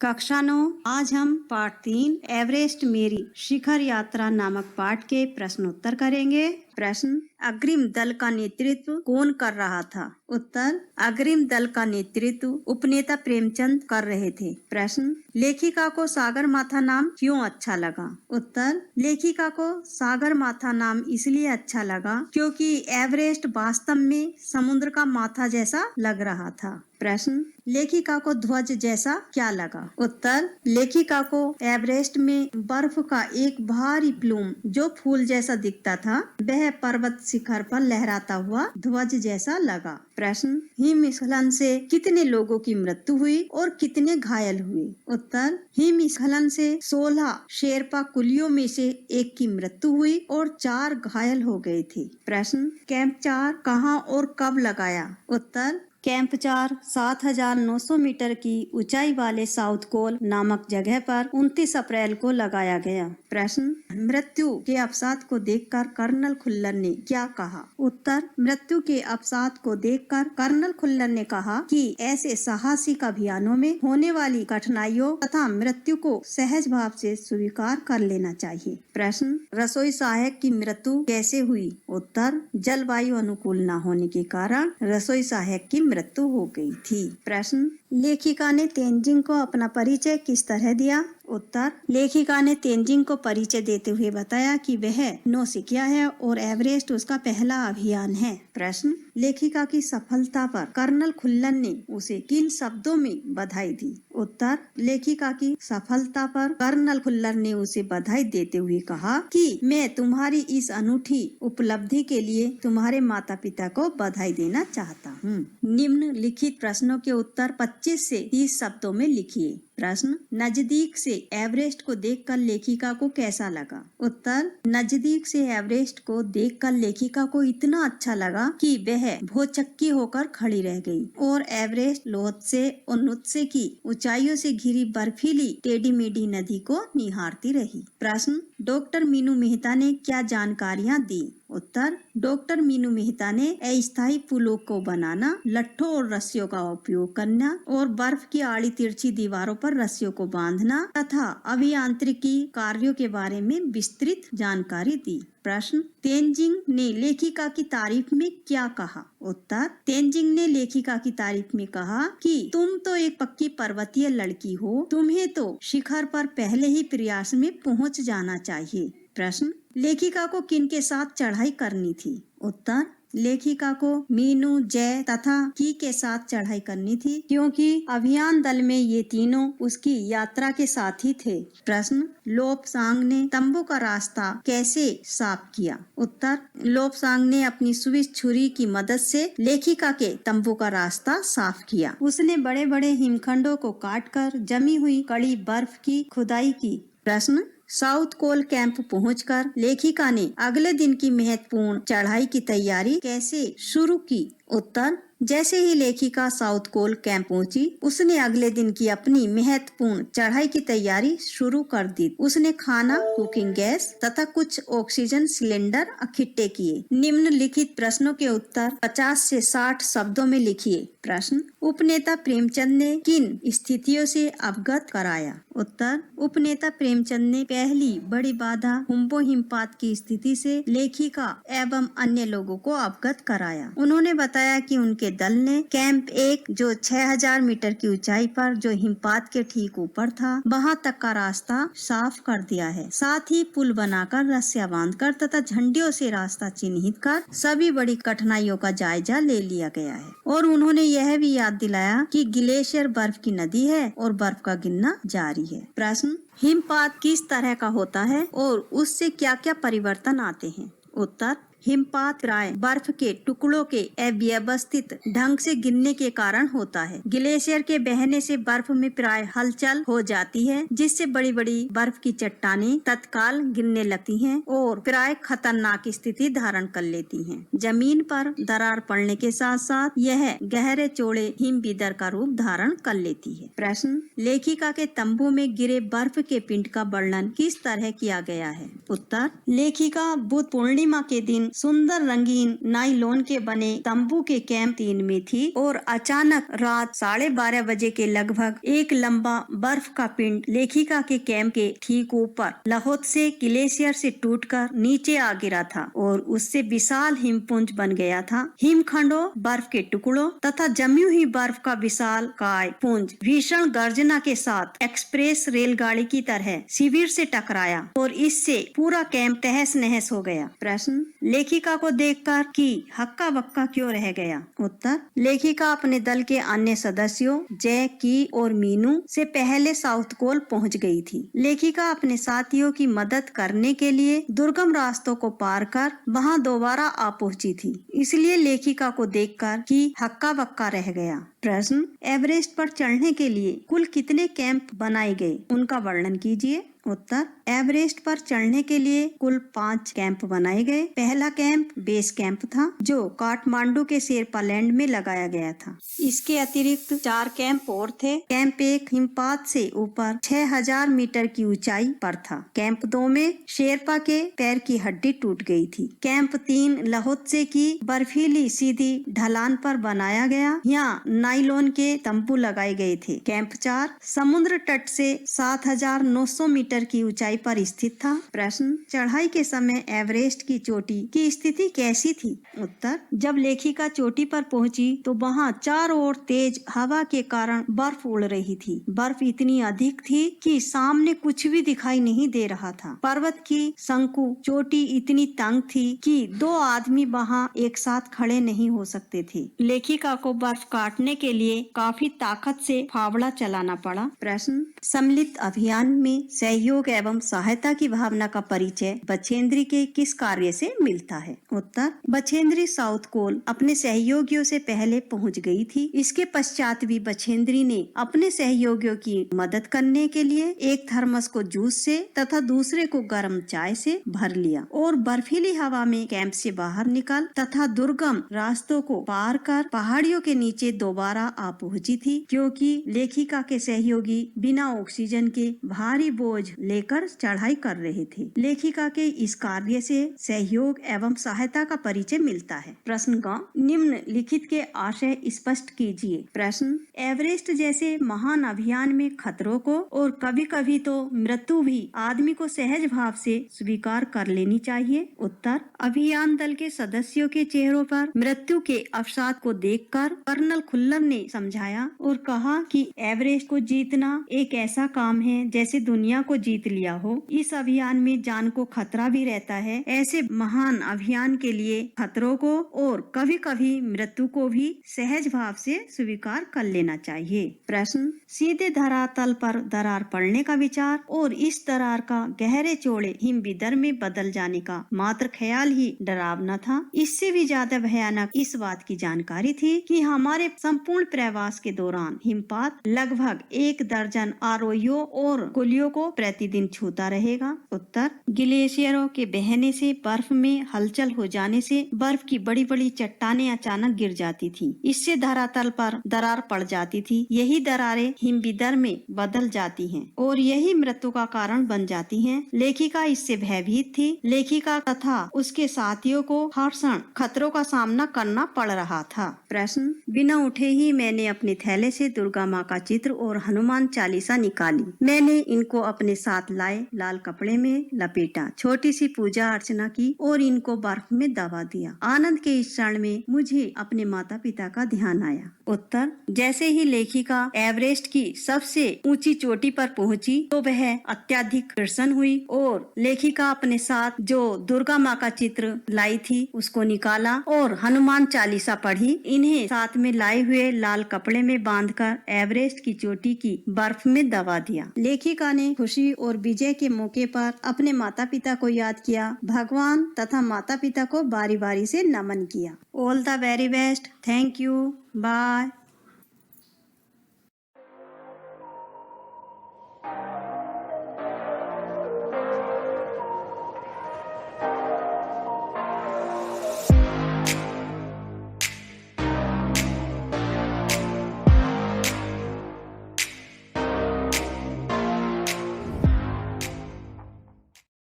कक्षा 9 आज हम पाठ 3 एवरेस्ट मेरी शिखर यात्रा नामक पाठ के प्रश्नोत्तर करेंगे। प्रश्न, अग्रिम दल का नेतृत्व कौन कर रहा था? उत्तर, अग्रिम दल का नेतृत्व उपनेता प्रेमचंद कर रहे थे। प्रश्न, लेखिका को सागर माथा नाम क्यों अच्छा लगा? उत्तर, लेखिका को सागर माथा नाम इसलिए अच्छा लगा क्योंकि एवरेस्ट वास्तव में समुद्र का माथा जैसा लग रहा था। प्रश्न, लेखिका को ध्वज जैसा क्या लगा? उत्तर, लेखिका को एवरेस्ट में बर्फ का एक भारी प्लूम जो फूल जैसा दिखता था वह पर्वत शिखर पर लहराता हुआ ध्वज जैसा लगा। प्रश्न, हिमस्खलन से कितने लोगों की मृत्यु हुई और कितने घायल हुए? उत्तर, हिमस्खलन से 16 शेरपा कुलियों में से एक की मृत्यु हुई और 4 घायल हो गए थे। प्रश्न, कैंप 4 कहाँ और कब लगाया? उत्तर, कैंप 4 7,900 मीटर की ऊंचाई वाले साउथ कोल नामक जगह पर 29 अप्रैल को लगाया गया। प्रश्न, मृत्यु के अवसाद को देखकर कर्नल खुल्लर ने क्या कहा? उत्तर, मृत्यु के अवसाद को देखकर कर्नल खुल्लर ने कहा कि ऐसे साहसिक अभियानों में होने वाली कठिनाइयों तथा मृत्यु को सहज भाव से स्वीकार कर लेना चाहिए। प्रश्न, रसोई सहायक की मृत्यु कैसे हुई? उत्तर, जलवायु अनुकूल न होने के कारण रसोई सहायक की मृत्यु हो गई थी। प्रश्न, लेखिका ने तेनजिंग को अपना परिचय किस तरह दिया? उत्तर, लेखिका ने तेनजिंग को परिचय देते हुए बताया कि वह नौसिखिया है और एवरेस्ट उसका पहला अभियान है। प्रश्न, लेखिका की सफलता पर कर्नल खुल्लर ने उसे किन शब्दों में बधाई दी? उत्तर, लेखिका की सफलता पर कर्नल खुल्लर ने उसे बधाई देते हुए कहा कि मैं तुम्हारी इस अनूठी उपलब्धि के लिए तुम्हारे माता पिता को बधाई देना चाहता हूँ। निम्नलिखित प्रश्नों के उत्तर 25 से 30 शब्दों में लिखिए। प्रश्न, नजदीक से एवरेस्ट को देखकर लेखिका को कैसा लगा? उत्तर, नजदीक से एवरेस्ट को देखकर लेखिका को इतना अच्छा लगा कि वह भौचक्की होकर खड़ी रह गई और एवरेस्ट लोहत्से और नुत्से की ऊंचाइयों से घिरी बर्फीली टेढ़ी मेढ़ी नदी को निहारती रही। प्रश्न, डॉक्टर मीनू मेहता ने क्या जानकारियाँ दी? उत्तर, डॉक्टर मीनू मेहता ने अस्थायी पुलों को बनाना, लट्ठों और रस्सियों का उपयोग करना और बर्फ की आड़ी तिरछी दीवारों पर रस्सियों को बांधना तथा अभियांत्रिकी कार्यों के बारे में विस्तृत जानकारी दी। प्रश्न, तेनजिंग ने लेखिका की तारीफ में क्या कहा? उत्तर, तेनजिंग ने लेखिका की तारीफ में कहा कि तुम तो एक पक्की पर्वतीय लड़की हो, तुम्हें तो शिखर पर पहले ही प्रयास में पहुंच जाना चाहिए। प्रश्न, लेखिका को किन के साथ चढ़ाई करनी थी? उत्तर, लेखिका को मीनू, जय तथा की के साथ चढ़ाई करनी थी क्योंकि अभियान दल में ये तीनों उसकी यात्रा के साथी थे। प्रश्न, लोपसांग ने तंबू का रास्ता कैसे साफ किया? उत्तर, लोपसांग ने अपनी सुविश छुरी की मदद से लेखिका के तंबू का रास्ता साफ किया। उसने बड़े बड़े हिमखंडों को काटकर जमी हुई कड़ी बर्फ की खुदाई की। प्रश्न, साउथ कोल कैंप पहुंचकर लेखिका ने अगले दिन की महत्वपूर्ण चढ़ाई की तैयारी कैसे शुरू की? उत्तर, जैसे ही लेखिका साउथ कोल कैंप पहुंची, उसने अगले दिन की अपनी महत्वपूर्ण चढ़ाई की तैयारी शुरू कर दी। उसने खाना, कुकिंग गैस तथा कुछ ऑक्सीजन सिलेंडर इकट्ठे किए। निम्नलिखित प्रश्नों के उत्तर 50 से 60 शब्दों में लिखिए। प्रश्न, उपनेता प्रेमचंद ने किन स्थितियों से अवगत कराया? उत्तर, उपनेता प्रेमचंद ने पहली बड़ी बाधा हुम्बो हिमपात की स्थिति से लेखिका एवं अन्य लोगों को अवगत कराया। उन्होंने बताया कि उनके दल ने कैंप 1 जो 6000 मीटर की ऊंचाई पर जो हिमपात के ठीक ऊपर था वहां तक का रास्ता साफ कर दिया है। साथ ही पुल बनाकर, रस्सियां बांधकर तथा झंडियों से रास्ता चिन्हित कर सभी बड़ी कठिनाइयों का जायजा ले लिया गया है और उन्होंने यह भी याद दिलाया कि ग्लेशियर बर्फ की नदी है और बर्फ का गिरना जारी है। प्रश्न, हिमपात किस तरह का होता है और उससे क्या क्या परिवर्तन आते हैं? उत्तर, हिमपात प्राय बर्फ के टुकड़ों के अव्यवस्थित ढंग से गिरने के कारण होता है। ग्लेशियर के बहने से बर्फ में प्राय हलचल हो जाती है जिससे बड़ी बड़ी बर्फ की चट्टानें तत्काल गिरने लगती हैं और प्राय खतरनाक स्थिति धारण कर लेती हैं। जमीन पर दरार पड़ने के साथ साथ यह गहरे चौड़े हिमबीदर का रूप धारण कर लेती है। प्रश्न, लेखिका के तंबू में गिरे बर्फ के पिंड का वर्णन किस तरह किया गया है? उत्तर, लेखिका बुध पूर्णिमा के दिन सुंदर रंगीन नायलॉन के बने तंबू के कैंप 3 में थी और अचानक रात 12:30 बजे के लगभग एक लंबा बर्फ का पिंड लेखिका के कैंप के ठीक ऊपर लाहोत्से ग्लेशियर से टूटकर नीचे आ गिरा था और उससे विशाल हिमपुंज बन गया था। हिमखंडों, बर्फ के टुकड़ों तथा जमी हुई बर्फ का विशाल काय पुंज भीषण गर्जना के साथ एक्सप्रेस रेलगाड़ी की तरह शिविर से टकराया और इससे पूरा कैंप तहस नहस हो गया। प्रश्न, लेखिका को देखकर कि हक्का बक्का क्यों रह गया? उत्तर, लेखिका अपने दल के अन्य सदस्यों जैक, की और मीनू से पहले साउथ पोल पहुंच गई थी। लेखिका अपने साथियों की मदद करने के लिए दुर्गम रास्तों को पार कर वहां दोबारा आ पहुंची थी, इसलिए लेखिका को देखकर कि हक्का बक्का रह गया। प्रश्न, एवरेस्ट पर चढ़ने के लिए कुल कितने कैंप बनाए गए, उनका वर्णन कीजिए। उत्तर, एवरेस्ट पर चढ़ने के लिए कुल 5 कैंप बनाए गए। पहला कैंप बेस कैंप था जो काठमांडू के शेरपा लैंड में लगाया गया था। इसके अतिरिक्त 4 कैंप और थे। कैंप 1 हिमपात से ऊपर 6000 मीटर की ऊंचाई पर था। कैंप 2 में शेरपा के पैर की हड्डी टूट गई थी। कैंप 3 लाहोत्से की बर्फीली सीधी ढलान पर बनाया गया, यहाँ नायलॉन के तंबू लगाए गए थे। कैंप 4 समुद्र तट से 7900 मीटर की ऊंचाई पर स्थित था। प्रश्न, चढ़ाई के समय एवरेस्ट की चोटी की स्थिति कैसी थी? उत्तर, जब लेखिका चोटी पर पहुंची तो वहां चारों ओर तेज हवा के कारण बर्फ उड़ रही थी। बर्फ इतनी अधिक थी कि सामने कुछ भी दिखाई नहीं दे रहा था। पर्वत की शंकु चोटी इतनी तंग थी कि 2 आदमी वहां एक साथ खड़े नहीं हो सकते थे। लेखिका को बर्फ काटने के लिए काफी ताकत से फावड़ा चलाना पड़ा। प्रश्न, सम्मिलित अभियान में सहयोग एवं सहायता की भावना का परिचय बछेंद्री के किस कार्य से मिलता है? उत्तर, बछेंद्री साउथ पोल अपने सहयोगियों से पहले पहुंच गई थी। इसके पश्चात भी बछेंद्री ने अपने सहयोगियों की मदद करने के लिए एक थर्मस को जूस से तथा दूसरे को गर्म चाय से भर लिया और बर्फीली हवा में कैंप से बाहर निकल तथा दुर्गम रास्तों को पार कर पहाड़ियों के नीचे दोबारा आ पहुंची थी, क्योंकि लेखिका के सहयोगी बिना ऑक्सीजन के भारी बोझ लेकर चढ़ाई कर रहे थे। लेखिका के इस कार्य से सहयोग एवं सहायता का परिचय मिलता है। प्रश्न का निम्नलिखित के आशय स्पष्ट कीजिए। प्रश्न, एवरेस्ट जैसे महान अभियान में खतरों को और कभी कभी तो मृत्यु भी आदमी को सहज भाव से स्वीकार कर लेनी चाहिए। उत्तर, अभियान दल के सदस्यों के चेहरों पर मृत्यु के अवसाद को देखकर कर्नल खुल्लर ने समझाया और कहा कि एवरेस्ट को जीतना एक ऐसा काम है जैसे दुनिया को जीत लिया हो। इस अभियान में जान को खतरा भी रहता है। ऐसे महान अभियान के लिए खतरों को और कभी कभी मृत्यु को भी सहज भाव से स्वीकार कर लेना चाहिए। प्रश्न, सीधे धरातल पर दरार पड़ने का विचार और इस दरार का गहरे चौड़े हिमविदर में बदल जाने का मात्र ख्याल ही डरावना था। इससे भी ज्यादा भयानक इस बात की जानकारी थी कि हमारे संपूर्ण प्रवास के दौरान हिमपात लगभग 1 दर्जन आरोहियों और कुलियों को प्रतिदिन छूता रहेगा। उत्तर, ग्लेशियरों के बहने से बर्फ में हलचल हो जाने से बर्फ की बड़ी बड़ी चट्टानें अचानक गिर जाती थी। इससे धरातल पर दरार पड़ जाती थी। यही दरारें हिमविदर में बदल जाती हैं और यही मृत्यु का कारण बन जाती हैं। लेखिका इससे भयभीत थी। लेखिका तथा उसके साथियों को हर क्षण खतरों का सामना करना पड़ रहा था। प्रश्न, बिना उठे ही मैंने अपने थैले से दुर्गा माँ का चित्र और हनुमान चालीसा निकाली। मैंने इनको अपने साथ लाए लाल कपड़े में लपेटा, छोटी सी पूजा अर्चना की और इनको बर्फ में दबा दिया। आनंद के इस क्षण में मुझे अपने माता पिता का ध्यान आया। उत्तर, जैसे ही लेखिका एवरेस्ट की सबसे ऊंची चोटी पर पहुंची तो वह अत्यधिक प्रसन्न हुई और लेखिका अपने साथ जो दुर्गा माँ का चित्र लाई थी उसको निकाला और हनुमान चालीसा पढ़ी। इन्हें साथ में लाए हुए लाल कपड़े में बांधकर एवरेस्ट की चोटी की बर्फ में दबा दिया। लेखिका ने खुशी और विजय के मौके पर अपने माता पिता को याद किया, भगवान तथा माता पिता को बारी बारी से नमन किया। All the very best. Thank you. Bye.